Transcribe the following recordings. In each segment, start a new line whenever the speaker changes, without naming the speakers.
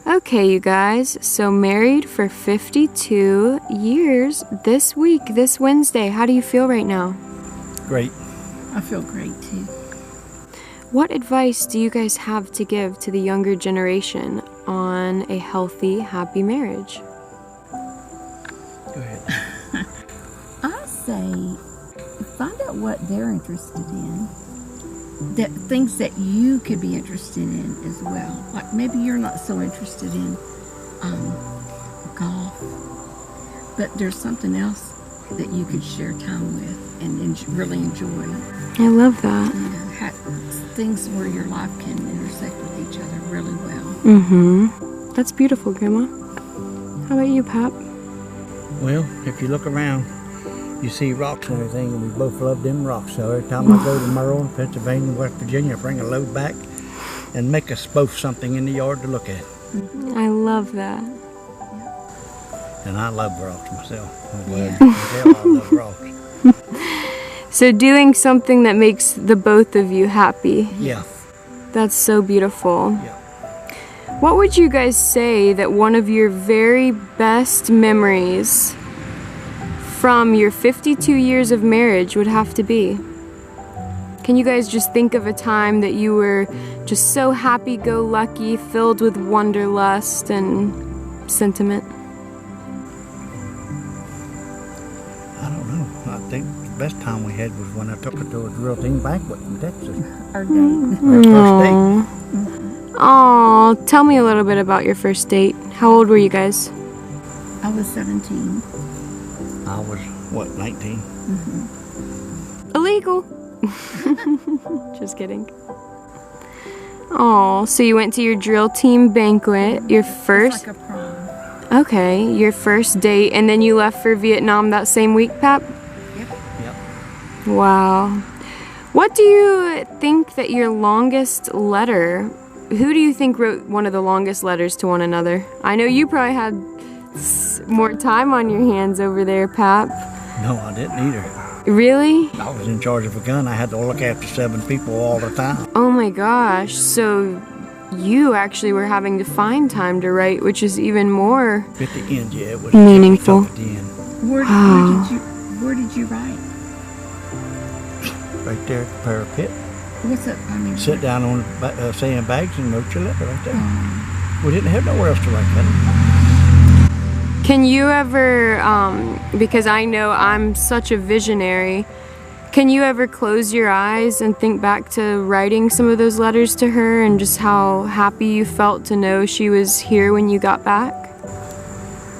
Okay, you guys, so married for 52 years this week, this Wednesday. How do you feel right now?
Great.
I feel great too.
What advice do you guys have to give to the younger generation on a healthy, happy marriage?
Go ahead.
I say find out what they're interested in. That things that you could be interested in as well. Like maybe you're not so interested in golf, but there's something else that you could share time with and really enjoy.
I love that.
You know, things where your life can intersect with each other really well.
Mm-hmm. That's beautiful, Grandma. How about you, Pap?
Well, if you look around, you see rocks and everything, and we both love them rocks. So every time I go to Maryland, Pennsylvania, West Virginia, I bring a load back and make us both something in the yard to look at.
I love that.
And I love rocks myself. I'm glad
Yeah.
you can tell I love rocks.
So doing something that makes the both of you happy.
Yeah.
That's so beautiful.
Yeah.
What would you guys say that one of your very best memories from your 52 years of marriage would have to be? Can you guys just think of a time that you were just so happy-go-lucky, filled with wanderlust and sentiment?
I don't know. I think the best time we had was when I took her to a drill team banquet in Texas.
Our date.
Our first date.
Aw, tell me a little bit about your first date. How old were you guys?
I was 17.
I was, 19?
Illegal. Just kidding. Oh, so you went to your drill team banquet, your first...
It's like a prom.
Okay, your first date, and then you left for Vietnam that same week, Pap?
Yep.
Wow. What do you think that your longest letter... Who do you think wrote one of the longest letters to one another? I know you probably had more time on your hands over there, Pap.
No, I didn't either.
Really?
I was in charge of a gun. I had to look after 7 people all the time.
Oh my gosh, so you actually were having to find time to write, which is even more
At the end, yeah, it was
meaningful.
tough at the end.
Where did you write?
Right there at the parapet.
What's it? I mean,
Sit down on sandbags and wrote your letter right there. We didn't have nowhere else to write that.
Can you ever, because I know I'm such a visionary, can you ever close your eyes and think back to writing some of those letters to her and just how happy you felt to know she was here when you got back?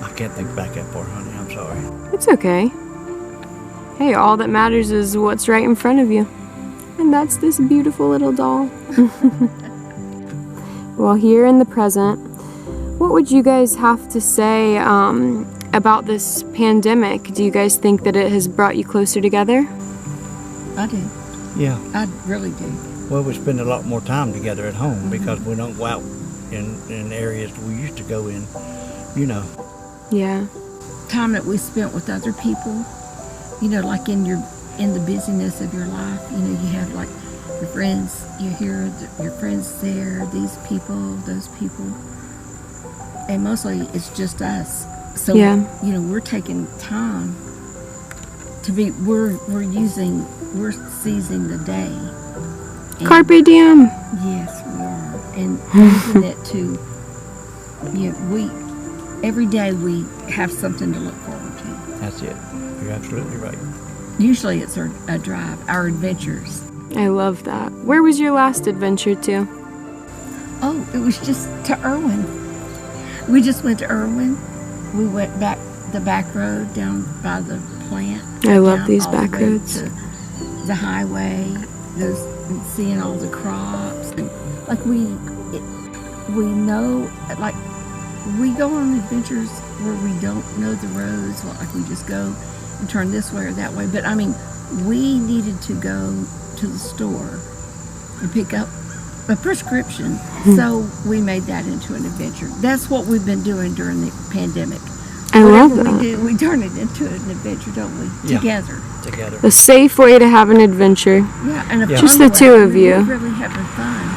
I can't think back that far, honey. I'm sorry.
It's okay. Hey, all that matters is what's right in front of you. And that's this beautiful little doll. Well, here in the present, what would you guys have to say about this pandemic? Do you guys think that it has brought you closer together?
I do.
Yeah.
I really do.
Well, we spend a lot more time together at home because we don't go out in areas we used to go in, you know.
Yeah.
Time that we spent with other people, you know, like in the busyness of your life, you know, you have like your friends, you hear your friends there, these people, those people, and mostly it's just us. So,
Yeah.
you know, we're taking time to be, we're seizing the day. And
Carpe diem.
yes, we are. And using it to, you know, every day we have something to look forward to.
That's it. You're absolutely right.
Usually it's a drive, our adventures.
I love that. Where was your last adventure to?
Oh, it was just to Irwin. We just went to Irwin. We went back the back road down by the plant.
I love
down
these
all the
back
way
roads.
to the highway, and seeing all the crops. And like we know, like we go on adventures where we don't know the roads. Like we just go and turn this way or that way. But I mean, we needed to go to the store and pick up a prescription, so we made that into an adventure. That's what we've been doing during the pandemic.
I love
Whatever
that.
we do, we turn it into an adventure, don't we?
Yeah.
Together.
A safe way to have an adventure.
Yeah, and a
Yeah.
fun
Just the
way.
two of
We're
you.
really having fun.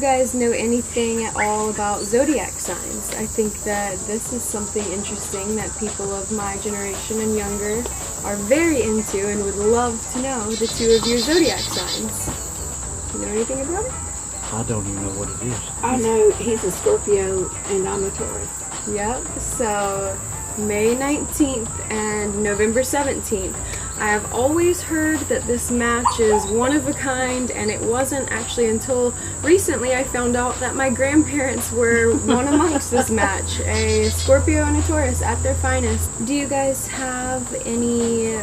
you guys know anything at all about zodiac signs? I think that this is something interesting that people of my generation and younger are very into and would love to know the two of your zodiac signs. You know anything about it?
I don't even know what it is.
I know he's a Scorpio and I'm a Taurus.
Yep, so May 19th and November 17th. I have always heard that this match is one of a kind, and it wasn't actually until recently I found out that my grandparents were one amongst this match, a Scorpio and a Taurus at their finest. Do you guys have any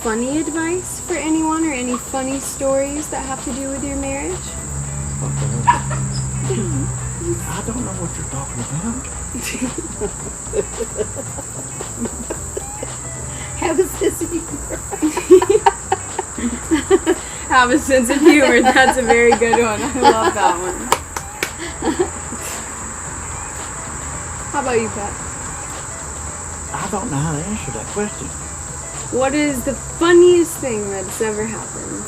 funny advice for anyone or any funny stories that have to do with your marriage?
I don't know what you're talking about.
Have a sense of humor.
Have a sense of humor. That's a very good one. I love that one. How about you, Pat?
I don't know how to answer that question.
What is the funniest thing that's ever happened?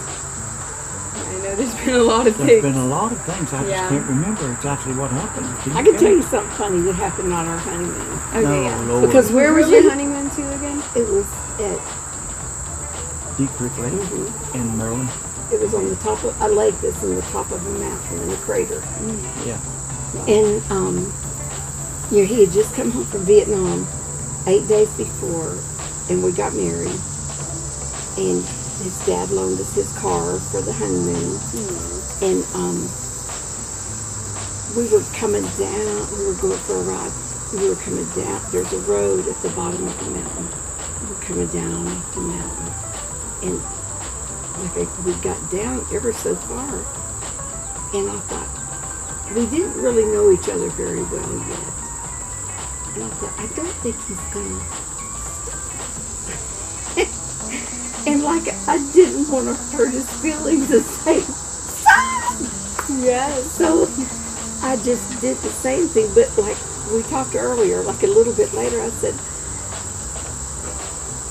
I know there's been a lot of
There's
things.
been a lot of things. I
Yeah.
just can't remember exactly what happened.
I can tell you something funny that happened on our honeymoon.
Okay,
No,
yeah.
Lord.
Because where was your honeymoon to again?
It was at
Deep Creek Lake in Maryland.
it was on the top of a lake that's in the top of a mountain in a crater.
Yeah.
And you know, he had just come home from Vietnam 8 days before, and we got married. And his dad loaned us his car for the honeymoon. And we were coming down. We were going for a ride. We were coming down. There's a road at the bottom of the mountain. We were coming down the mountain, and we got down ever so far. And I thought, we didn't really know each other very well yet. And I thought, I don't think he's gonna stop. And like, I didn't want to hurt his feelings and say, stop!
Yes.
So I just did the same thing, but like we talked earlier, like a little bit later, I said,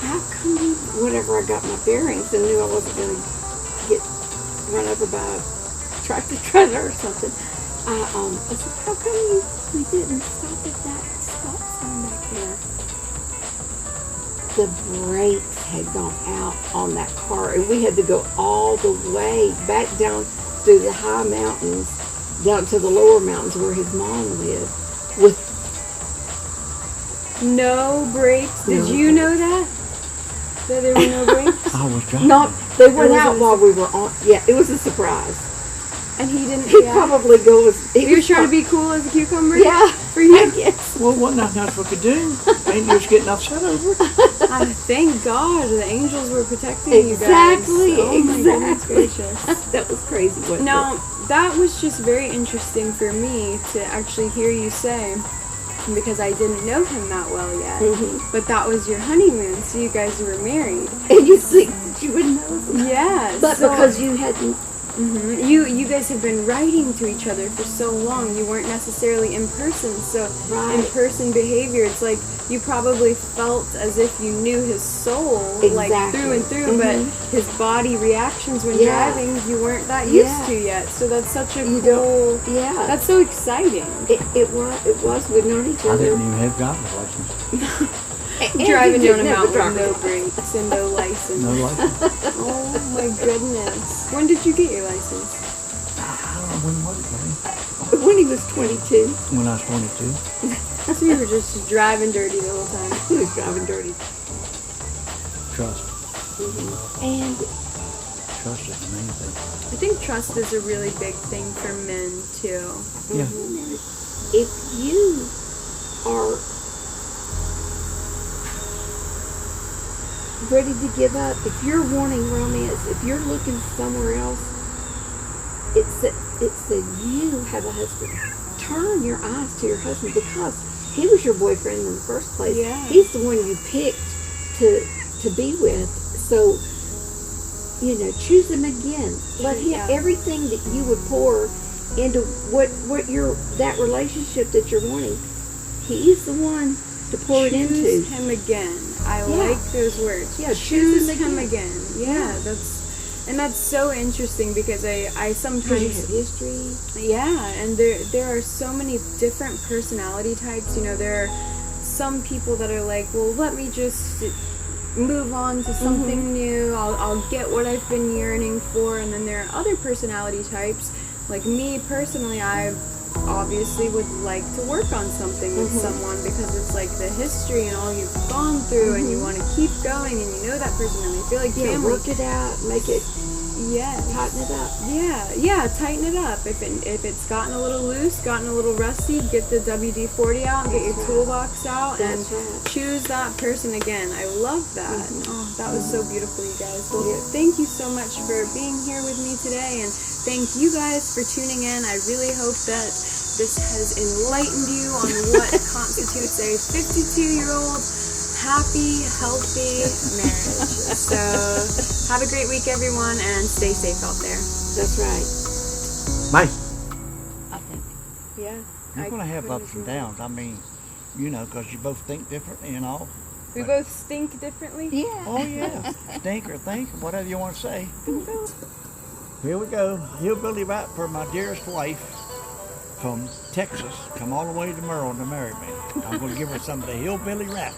how come you, whenever I got my bearings and knew I wasn't going to get run over by a tractor trailer or something, I said, how come we didn't stop at that stop sign back there? The brakes had gone out on that car, and we had to go all the way back down through the high mountains, down to the lower mountains where his mom lived, with
No brakes. Did
No
you know that? That there were no brakes?
I was driving.
not. They went
was
out
a
while we were on. Yeah, it was a surprise.
And he didn't
He
react?
probably goes.
He was trying to be cool as a cucumber?
Yeah,
For you?
I guess.
Well, what nothing else we could do? Ain't just getting upset over it.
I thank God the angels were protecting you guys.
Exactly.
Oh my goodness
Exactly.
gracious.
That was crazy. Wasn't
Now, that was just very interesting for me to actually hear you say, because I didn't know him that well yet.
Mhm.
But that was your honeymoon, so you guys were married.
it? And you think that you would know,
Yeah.
but
so,
because you hadn't.
you guys have been writing to each other for so long. You weren't necessarily in person, so
Right.
in-person behavior, it's like you probably felt as if you knew his soul, like
Exactly.
through and through, but his body reactions when
Yeah.
driving, you weren't that used
Yeah.
to yet. So that's such a
You
cool.
Yeah.
That's so exciting.
It was. We'd known each
I
other.
didn't even have driver's license.
And
Driving
you
down a
didn't have
mountain with
driver's
no
license.
brakes and no license.
No license.
Oh my goodness. When did you get your license?
I don't know when was it, buddy?
When he was 22,
When I was 22.
So you were just driving dirty the whole time.
he was driving dirty.
Trust.
And
Trust is the main thing.
I think trust is a really big thing for men too.
Yeah.
if you are ready to give up, if you're wanting romance, if you're looking somewhere else, it's that you have a husband. Turn your eyes to your husband, because he was your boyfriend in the first place.
Yeah.
He's the one you picked to be with. So, choose him again. Let him,
Yeah.
everything that you would pour into what that relationship that you're wanting, he's the one to pour it into.
Choose him again. I
Yeah.
like those words.
Yeah,
choose
choose him
him again. Yeah, that's And that's so interesting because I sometimes
history.
yeah, and there are so many different personality types. You know, there are some people that are like, well, let me just move on to something new. I'll get what I've been yearning for. And then there are other personality types, like me personally. I obviously would like to work on something with someone because it's like the history and all you've gone through, and you want to keep going, and you know that person, and I feel like family.
Work it out, make it.
Yes.
Tighten it up.
Yeah, tighten it up. If it's gotten a little loose, gotten a little rusty, get the WD-40 out and get your toolbox out and choose that person again. I love that. Oh, that was so beautiful, you guys. Well, thank you so much for being here with me today, and thank you guys for tuning in. I really hope that this has enlightened you on what constitutes a 52-year-old happy, healthy marriage. So have a great week, everyone, and stay safe out there.
That's right.
Bye.
I think.
Yeah.
You're going to have ups and downs. I mean, you know, because you both think differently and all.
We both stink differently?
Yeah.
Oh, yeah. Stink or think, whatever you want to say. Here we go. Hillbilly rap for my dearest wife from Texas. Come all the way to Merle to marry me. I'm going to give her some of the hillbilly rap.